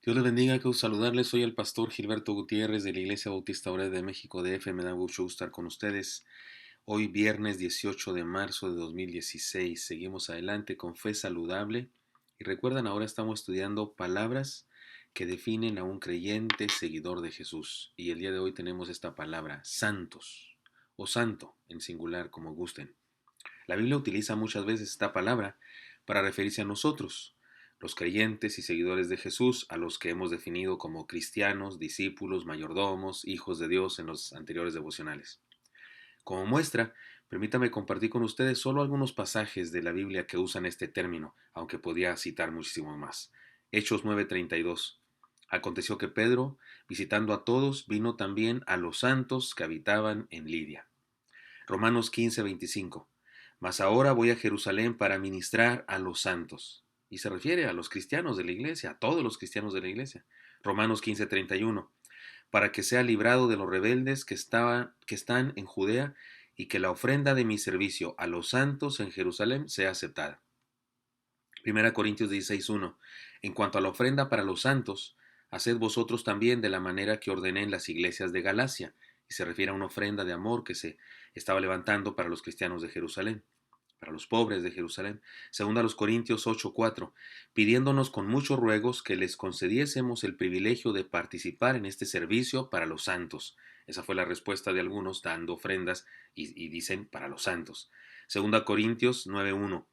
Dios les bendiga, que saludarles. Soy el pastor Gilberto Gutiérrez de la Iglesia Bautista Obrera de México DF. Me da mucho gusto estar con ustedes. Hoy viernes 18 de marzo de 2016. Seguimos adelante con fe saludable. Y recuerdan, ahora estamos estudiando palabras que definen a un creyente seguidor de Jesús. Y el día de hoy tenemos esta palabra, santos, o santo en singular, como gusten. La Biblia utiliza muchas veces esta palabra para referirse a nosotros, los creyentes y seguidores de Jesús, a los que hemos definido como cristianos, discípulos, mayordomos, hijos de Dios en los anteriores devocionales. Como muestra, permítame compartir con ustedes solo algunos pasajes de la Biblia que usan este término, aunque podía citar muchísimo más. Hechos 9:32. Aconteció que Pedro, visitando a todos, vino también a los santos que habitaban en Lidia. Romanos 15:25. Mas ahora voy a Jerusalén para ministrar a los santos. Y se refiere a los cristianos de la iglesia, a todos los cristianos de la iglesia. Romanos 15:31. Para que sea librado de los rebeldes que están en Judea, y que la ofrenda de mi servicio a los santos en Jerusalén sea aceptada. Primera Corintios 16:1. En cuanto a la ofrenda para los santos, haced vosotros también de la manera que ordené en las iglesias de Galacia. Y se refiere a una ofrenda de amor que se estaba levantando para los cristianos de Jerusalén, para los pobres de Jerusalén. Segunda los Corintios 8:4, pidiéndonos con muchos ruegos que les concediésemos el privilegio de participar en este servicio para los santos. Esa fue la respuesta de algunos dando ofrendas y dicen para los santos. Segunda Corintios 9:1,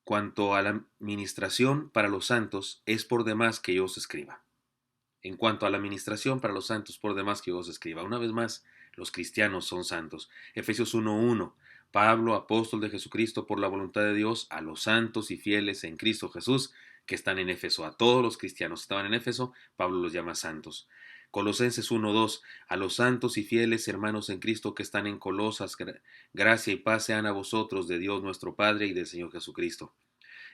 cuanto a la administración para los santos, es por demás que yo os escriba. En cuanto a la administración para los santos, por demás que yo os escriba. Una vez más, los cristianos son santos. Efesios 1:1. Pablo, apóstol de Jesucristo por la voluntad de Dios, a los santos y fieles en Cristo Jesús que están en Éfeso. A todos los cristianos que estaban en Éfeso, Pablo los llama santos. Colosenses 1:2. A los santos y fieles hermanos en Cristo que están en Colosas, gracia y paz sean a vosotros de Dios nuestro Padre y del Señor Jesucristo.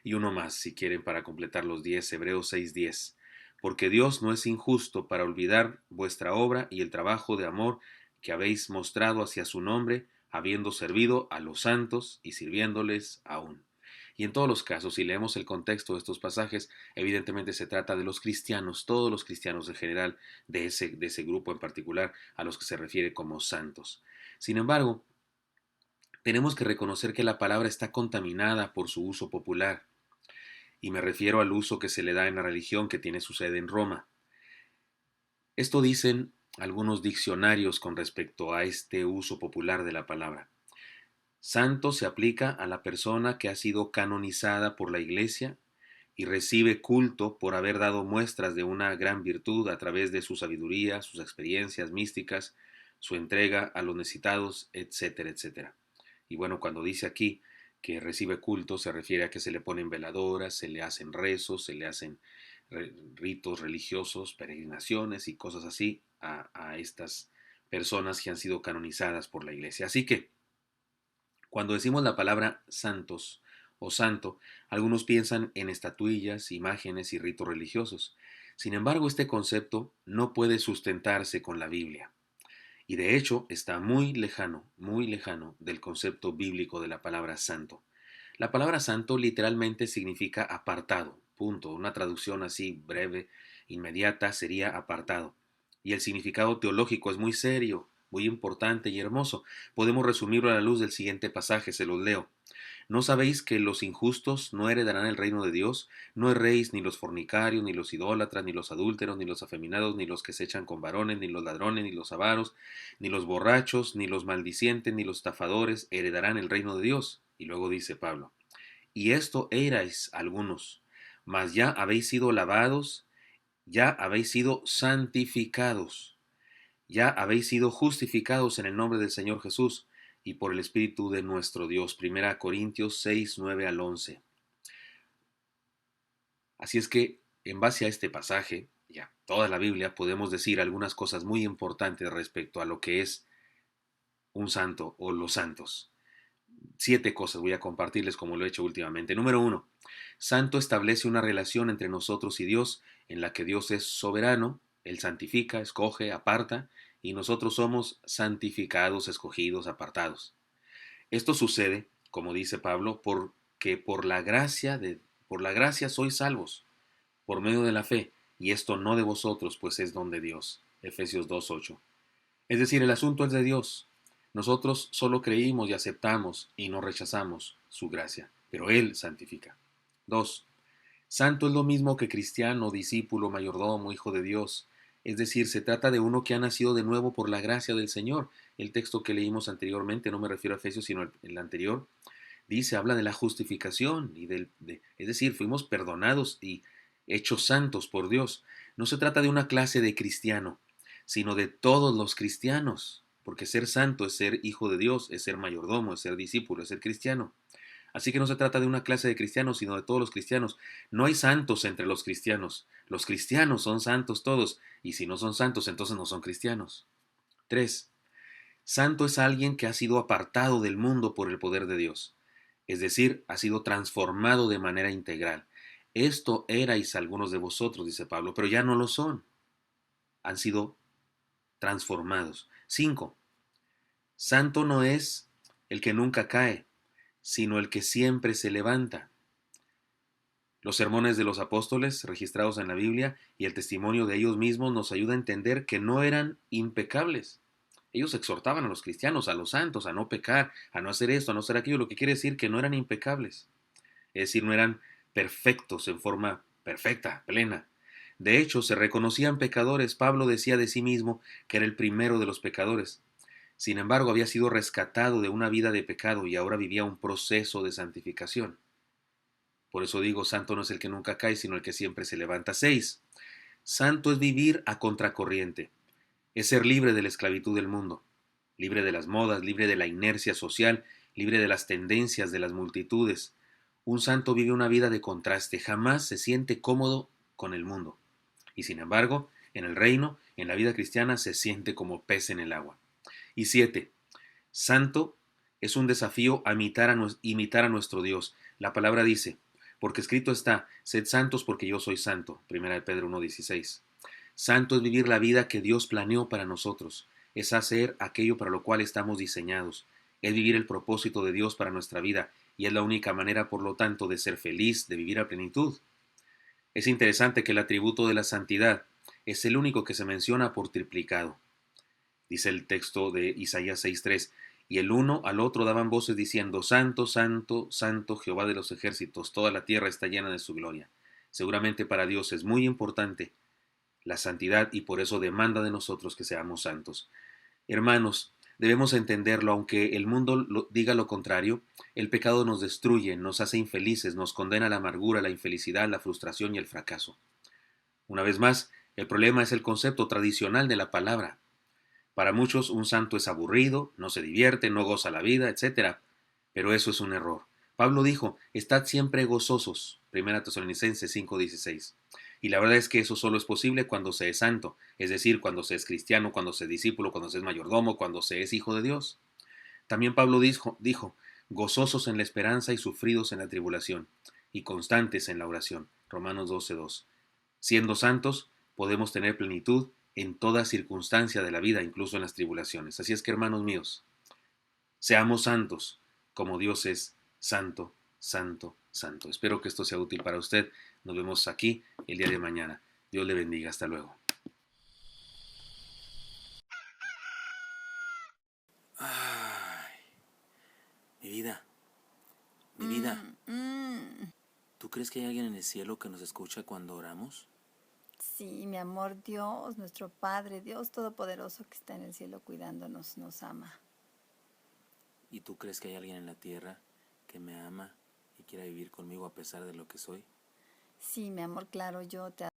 Y uno más, si quieren, para completar los 10, Hebreos 6:10. Porque Dios no es injusto para olvidar vuestra obra y el trabajo de amor que habéis mostrado hacia su nombre, habiendo servido a los santos y sirviéndoles aún. Y en todos los casos, si leemos el contexto de estos pasajes, evidentemente se trata de los cristianos, todos los cristianos en general, de ese grupo en particular, a los que se refiere como santos. Sin embargo, tenemos que reconocer que la palabra está contaminada por su uso popular, y me refiero al uso que se le da en la religión que tiene su sede en Roma. Esto dicen algunos diccionarios con respecto a este uso popular de la palabra. Santo se aplica a la persona que ha sido canonizada por la Iglesia y recibe culto por haber dado muestras de una gran virtud a través de su sabiduría, sus experiencias místicas, su entrega a los necesitados, etcétera, etcétera. Y bueno, cuando dice aquí que recibe culto, se refiere a que se le ponen veladoras, se le hacen rezos, se le hacen ritos religiosos, peregrinaciones y cosas así a estas personas que han sido canonizadas por la Iglesia. Así que, cuando decimos la palabra santos o santo, algunos piensan en estatuillas, imágenes y ritos religiosos. Sin embargo, este concepto no puede sustentarse con la Biblia. Y de hecho está muy lejano del concepto bíblico de la palabra santo. La palabra santo literalmente significa apartado, punto. Una traducción así breve, inmediata, sería apartado. Y el significado teológico es muy serio, muy importante y hermoso. Podemos resumirlo a la luz del siguiente pasaje, se los leo. ¿No sabéis que los injustos no heredarán el reino de Dios? No erréis ni los fornicarios, ni los idólatras, ni los adúlteros, ni los afeminados, ni los que se echan con varones, ni los ladrones, ni los avaros, ni los borrachos, ni los maldicientes, ni los estafadores heredarán el reino de Dios. Y luego dice Pablo, y esto erais algunos, mas ya habéis sido lavados, ya habéis sido santificados, ya habéis sido justificados en el nombre del Señor Jesús y por el Espíritu de nuestro Dios. Primera Corintios 6:9 al 11. Así es que, en base a este pasaje, ya toda la Biblia, podemos decir algunas cosas muy importantes respecto a lo que es un santo o los santos. 7 cosas voy a compartirles como lo he hecho últimamente. Número 1. Santo establece una relación entre nosotros y Dios en la que Dios es soberano, Él santifica, escoge, aparta, y nosotros somos santificados, escogidos, apartados. Esto sucede, como dice Pablo, porque por la gracia sois salvos, por medio de la fe, y esto no de vosotros, pues es don de Dios. Efesios 2:8. Es decir, el asunto es de Dios. Nosotros solo creímos y aceptamos y no rechazamos su gracia, pero Él santifica. 2. Santo es lo mismo que cristiano, discípulo, mayordomo, hijo de Dios. Es decir, se trata de uno que ha nacido de nuevo por la gracia del Señor. El texto que leímos anteriormente, no me refiero a Efesios, sino el anterior, dice, habla de la justificación, es decir, fuimos perdonados y hechos santos por Dios. No se trata de una clase de cristiano, sino de todos los cristianos, porque ser santo es ser hijo de Dios, es ser mayordomo, es ser discípulo, es ser cristiano. Así que no se trata de una clase de cristianos, sino de todos los cristianos. No hay santos entre los cristianos. Los cristianos son santos todos, y si no son santos, entonces no son cristianos. 3. Santo es alguien que ha sido apartado del mundo por el poder de Dios, es decir, ha sido transformado de manera integral. Esto erais algunos de vosotros, dice Pablo, pero ya no lo son. Han sido transformados. 5. Santo no es el que nunca cae, sino el que siempre se levanta. Los sermones de los apóstoles registrados en la Biblia y el testimonio de ellos mismos nos ayuda a entender que no eran impecables. Ellos exhortaban a los cristianos, a los santos, a no pecar, a no hacer esto, a no hacer aquello, lo que quiere decir que no eran impecables. Es decir, no eran perfectos en forma perfecta, plena. De hecho, se reconocían pecadores. Pablo decía de sí mismo que era el primero de los pecadores. Sin embargo, había sido rescatado de una vida de pecado y ahora vivía un proceso de santificación. Por eso digo, santo no es el que nunca cae, sino el que siempre se levanta. 6. Santo es vivir a contracorriente. Es ser libre de la esclavitud del mundo, libre de las modas, libre de la inercia social, libre de las tendencias de las multitudes. Un santo vive una vida de contraste, jamás se siente cómodo con el mundo. Y sin embargo, en el reino, en la vida cristiana, se siente como pez en el agua. Y 7. Santo es un desafío a imitar a nuestro Dios. La palabra dice, porque escrito está, sed santos porque yo soy santo. Primera de Pedro 1:16. Santo es vivir la vida que Dios planeó para nosotros. Es hacer aquello para lo cual estamos diseñados. Es vivir el propósito de Dios para nuestra vida y es la única manera, por lo tanto, de ser feliz, de vivir a plenitud. Es interesante que el atributo de la santidad es el único que se menciona por triplicado. Dice el texto de Isaías 6:3, y el uno al otro daban voces diciendo, Santo, Santo, Santo Jehová de los ejércitos, toda la tierra está llena de su gloria. Seguramente para Dios es muy importante la santidad y por eso demanda de nosotros que seamos santos. Hermanos, debemos entenderlo, aunque el mundo diga lo contrario, el pecado nos destruye, nos hace infelices, nos condena a la amargura, la infelicidad, la frustración y el fracaso. Una vez más, el problema es el concepto tradicional de la palabra. Para muchos un santo es aburrido, no se divierte, no goza la vida, etc. Pero eso es un error. Pablo dijo, estad siempre gozosos, 1 Tesalonicenses 5:16. Y la verdad es que eso solo es posible cuando se es santo, es decir, cuando se es cristiano, cuando se es discípulo, cuando se es mayordomo, cuando se es hijo de Dios. También Pablo dijo, gozosos en la esperanza y sufridos en la tribulación, y constantes en la oración. Romanos 12:2. Siendo santos, podemos tener plenitud en toda circunstancia de la vida, incluso en las tribulaciones. Así es que, hermanos míos, seamos santos, como Dios es santo, santo, santo. Espero que esto sea útil para usted. Nos vemos aquí el día de mañana. Dios le bendiga. Hasta luego. Ay, mi vida, mi vida. ¿Tú crees que hay alguien en el cielo que nos escucha cuando oramos? Sí, mi amor, Dios, nuestro Padre, Dios Todopoderoso que está en el cielo cuidándonos, nos ama. ¿Y tú crees que hay alguien en la tierra que me ama y quiera vivir conmigo a pesar de lo que soy? Sí, mi amor, claro, yo te